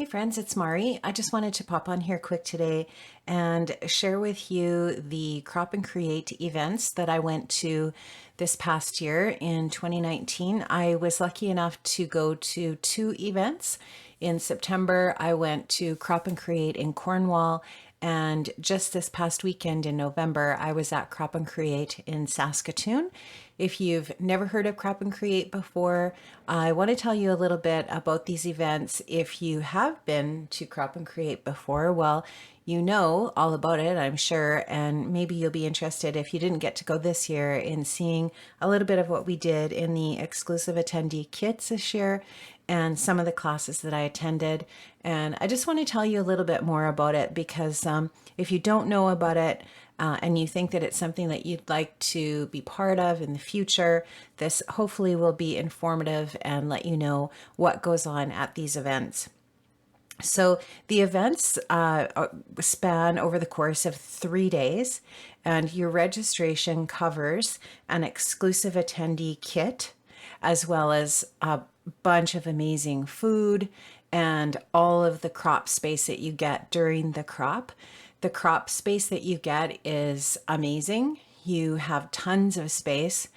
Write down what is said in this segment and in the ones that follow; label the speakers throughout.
Speaker 1: Hey friends, it's Mari. I just wanted to pop on here quick today and share with you the Crop and Create events that I went to this past year in 2019. I was lucky enough to go to two events. In September, I went to Crop and Create in Cornwall, and just this past weekend in November, I was at Crop and Create in Saskatoon. If you've never heard of Crop and Create before, I want to tell you a little bit about these events. If you have been to Crop and Create before, well, you know all about it, I'm sure, and maybe you'll be interested if you didn't get to go this year in seeing a little bit of what we did in the exclusive attendee kits this year and some of the classes that I attended. And I just want to tell you a little bit more about it because if you don't know about it, and you think that it's something that you'd like to be part of in the future, this hopefully will be informative and let you know what goes on at these events. So the events span over the course of 3 days, and your registration covers an exclusive attendee kit, as well as a bunch of amazing food and all of the crop space that you get during the crop. The crop space that you get is amazing. You have tons of space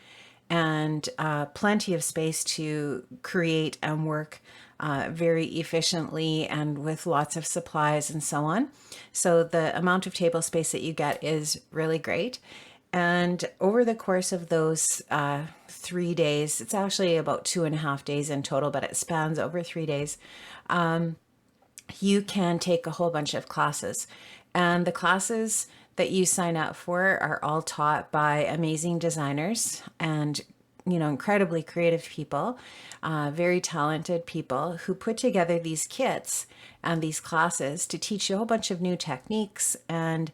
Speaker 1: and plenty of space to create and work very efficiently and with lots of supplies and so on. So the amount of table space that you get is really great. And over the course of those 3 days, it's actually about 2.5 days in total, but it spans over 3 days. You can take a whole bunch of classes. And the classes that you sign up for are all taught by amazing designers and incredibly creative people, very talented people who put together these kits and these classes to teach you a whole bunch of new techniques. And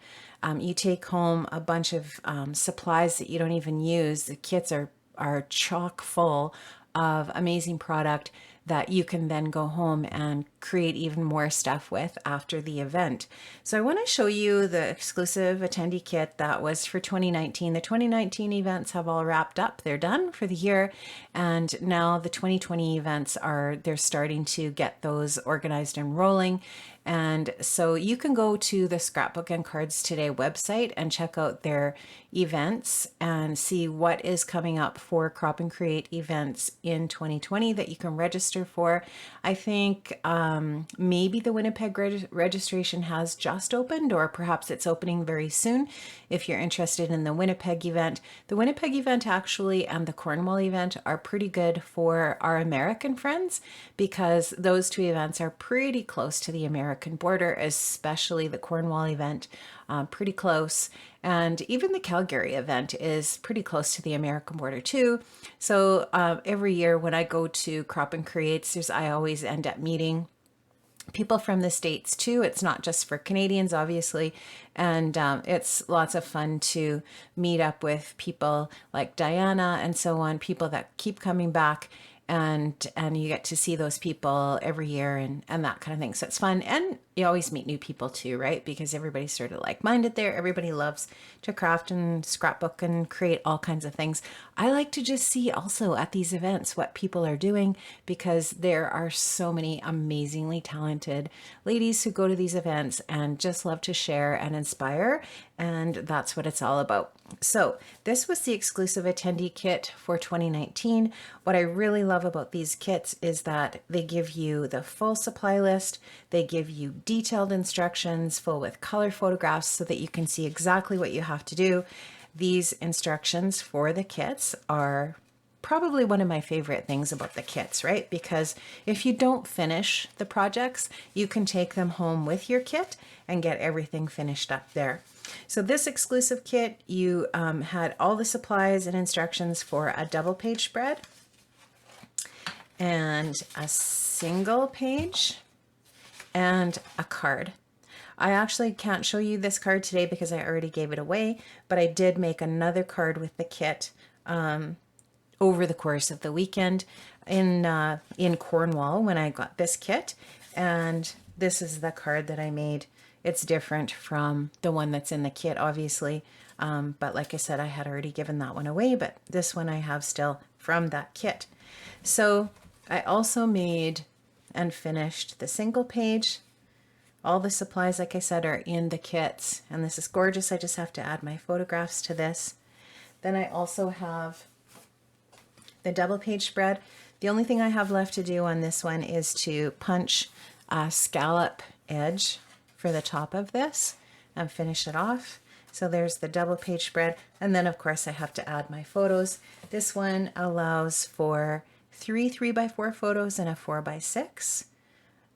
Speaker 1: you take home a bunch of supplies that you don't even use. The kits are chock full of amazing product that you can then go home and create even more stuff with after the event. So I want to show you the exclusive attendee kit that was for 2019. The 2019 events have all wrapped up. They're done for the year. And now the 2020 events they're starting to get those organized and rolling. And so you can go to the Scrapbook and Cards Today website and check out their events and see what is coming up for Crop and Create events in 2020 that you can register for. I think maybe the Winnipeg registration has just opened, or perhaps it's opening very soon if you're interested in the Winnipeg event. The Winnipeg event actually and the Cornwall event are pretty good for our American friends because those two events are pretty close to the American border, especially the Cornwall event, pretty close. And even the Calgary event is pretty close to the American border too. So every year when I go to Crop and Creates, I always end up meeting people from the States too. It's not just for Canadians, obviously. And it's lots of fun to meet up with people like Diana and so on, people that keep coming back. And you get to see those people every year and that kind of thing. So it's fun. And you always meet new people too, right? Because everybody's sort of like-minded there. Everybody loves to craft and scrapbook and create all kinds of things. I like to just see also at these events what people are doing because there are so many amazingly talented ladies who go to these events and just love to share and inspire. And that's what it's all about. So this was the exclusive attendee kit for 2019. What I really love about these kits is that they give you the full supply list. They give you detailed instructions full with color photographs so that you can see exactly what you have to do. These instructions for the kits are probably one of my favorite things about the kits, right? Because if you don't finish the projects, you can take them home with your kit and get everything finished up there. So this exclusive kit, you had all the supplies and instructions for a double page spread and a single page and a card. I actually can't show you this card today because I already gave it away, but I did make another card with the kit over the course of the weekend in Cornwall when I got this kit. And this is the card that I made. It's different from the one that's in the kit, obviously. But like I said, I had already given that one away, but this one I have still from that kit. So I also made and finished the single page. All the supplies, like I said, are in the kits, and this is gorgeous. I just have to add my photographs to this. Then I also have the double page spread. The only thing I have left to do on this one is to punch a scallop edge for the top of this and finish it off. So there's the double page spread. And then of course I have to add my photos. This one allows for 3 3x4 photos and a 4x6.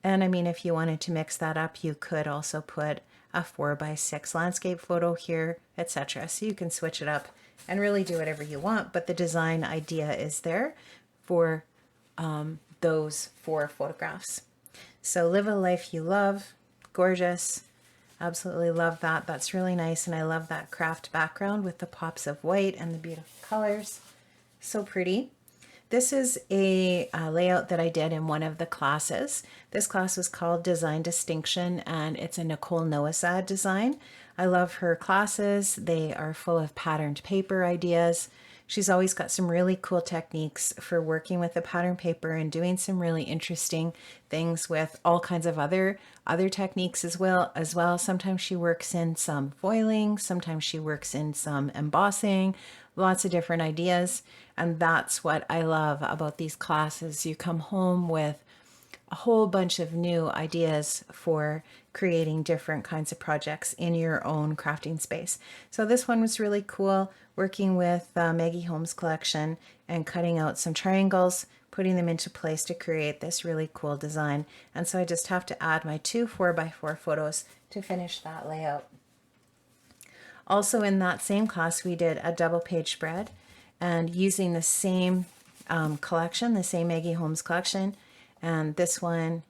Speaker 1: And I mean, if you wanted to mix that up, you could also put a 4x6 landscape photo here, etc. So you can switch it up and really do whatever you want, but the design idea is there for those 4 photographs. So Live a Life You Love, gorgeous. Absolutely love that. That's really nice, and I love that craft background with the pops of white and the beautiful colors. So pretty. This is a layout that I did in one of the classes. This class was called Design Distinction, and it's a Nicole Noasad design. I love her classes. They are full of patterned paper ideas. She's always got some really cool techniques for working with the pattern paper and doing some really interesting things with all kinds of other techniques as well. Sometimes she works in some foiling, sometimes she works in some embossing, lots of different ideas. And that's what I love about these classes. You come home with a whole bunch of new ideas for creating different kinds of projects in your own crafting space. So this one was really cool, working with Maggie Holmes collection and cutting out some triangles, putting them into place to create this really cool design. And so I just have to add my 2 4x4 photos to finish that layout. Also in that same class, we did a double page spread, and using the same collection, the same Maggie Holmes collection, and this one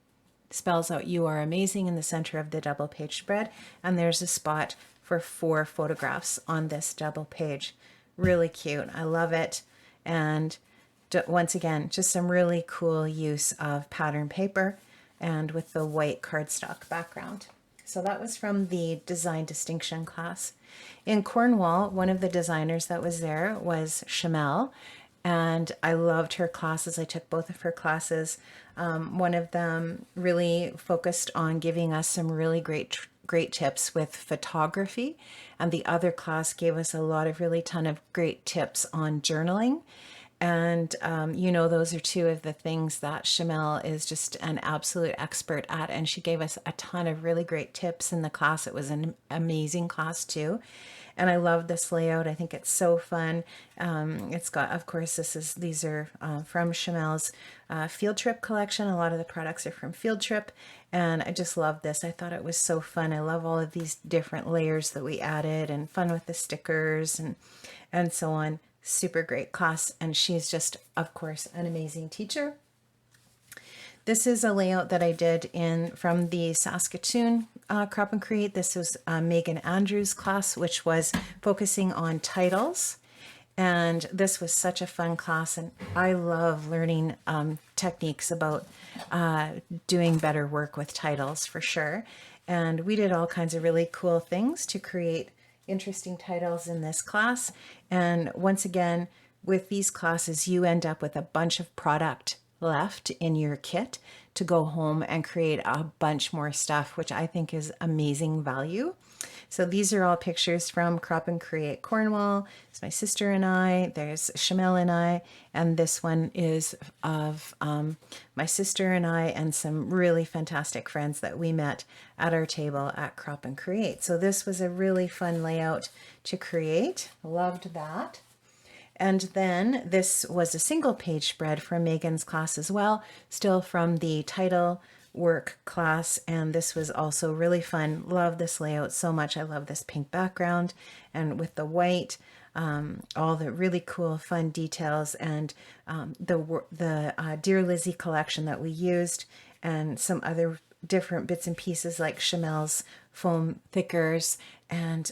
Speaker 1: spells out "You Are Amazing" in the center of the double page spread, and there's a spot for 4 photographs on this double page. Really cute. I love it. And once again, just some really cool use of pattern paper and with the white cardstock background. So that was from the Design Distinction class. In Cornwall, one of the designers that was there was Shamel, and I loved her classes. I took both of her classes. One of them really focused on giving us some really great tips with photography, and the other class gave us a lot of ton of great tips on journaling. And those are 2 of the things that Shamel is just an absolute expert at, and she gave us a ton of really great tips in the class. It was an amazing class too, and I love this layout. I think it's so fun. It's got, of course, these are from Shamel's Field Trip collection. A lot of the products are from Field Trip, and I just love this. I thought it was so fun. I love all of these different layers that we added, and fun with the stickers and so on. Super great class, and she's just, of course, an amazing teacher. This is a layout that I did from the Saskatoon Crop and Create. This was Megan Andrews' class, which was focusing on titles. And this was such a fun class, and I love learning techniques about doing better work with titles for sure. And we did all kinds of really cool things to create interesting titles in this class. And once again, with these classes, you end up with a bunch of product left in your kit to go home and create a bunch more stuff, which I think is amazing value. So these are all pictures from Crop and Create Cornwall. It's my sister and I, there's Shamel and I, and this one is of my sister and I and some really fantastic friends that we met at our table at Crop and Create. So this was a really fun layout to create. Loved that. And then this was a single page spread from Megan's class as well, still from the title work class, and this was also really fun. Love this layout so much. I love this pink background and with the white, all the really cool fun details, and the Dear Lizzie collection that we used, and some other different bits and pieces like Chamel's foam thickers. And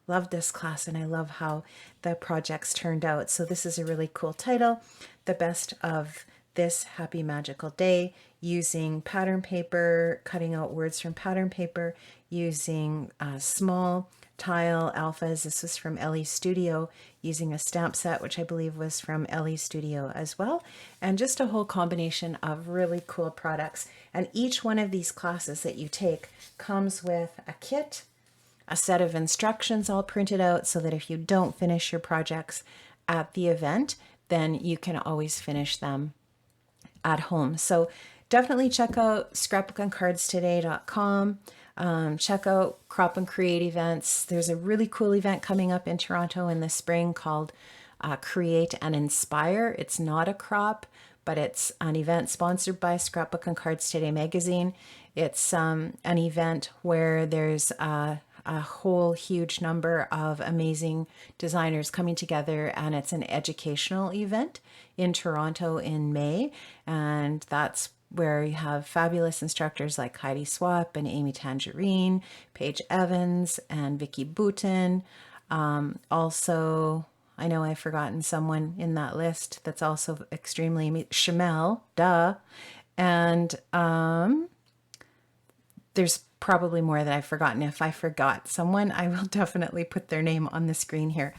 Speaker 1: love this class, and I love how the projects turned out. So this is a really cool title, The Best of This Happy Magical Day, using pattern paper, cutting out words from pattern paper, using small tile alphas. This was from Ellie Studio, using a stamp set, which I believe was from Ellie Studio as well. And just a whole combination of really cool products. And each one of these classes that you take comes with a kit, a set of instructions all printed out, so that if you don't finish your projects at the event, then you can always finish them at home. So definitely check out scrapbookandcardstoday.com. Check out Crop and Create events. There's a really cool event coming up in Toronto in the spring called Create and Inspire. It's not a crop, but it's an event sponsored by Scrapbook and Cards Today magazine. It's an event where there's a whole huge number of amazing designers coming together, and it's an educational event in Toronto in May, and that's where you have fabulous instructors like Heidi Swap and Amy Tangerine, Paige Evans, and Vicky Boutin. Also, I know I've forgotten someone in that list that's also extremely Shamel, duh. And there's probably more that I've forgotten. If I forgot someone, I will definitely put their name on the screen here.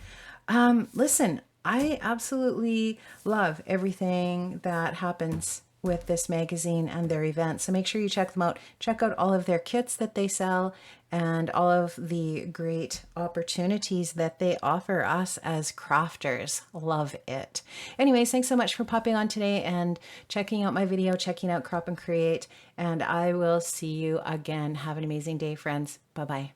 Speaker 1: Listen, I absolutely love everything that happens with this magazine and their events. So make sure you check them out. Check out all of their kits that they sell and all of the great opportunities that they offer us as crafters. Love it. Anyways, thanks so much for popping on today and checking out my video, checking out Crop and Create, and I will see you again. Have an amazing day, friends. Bye-bye.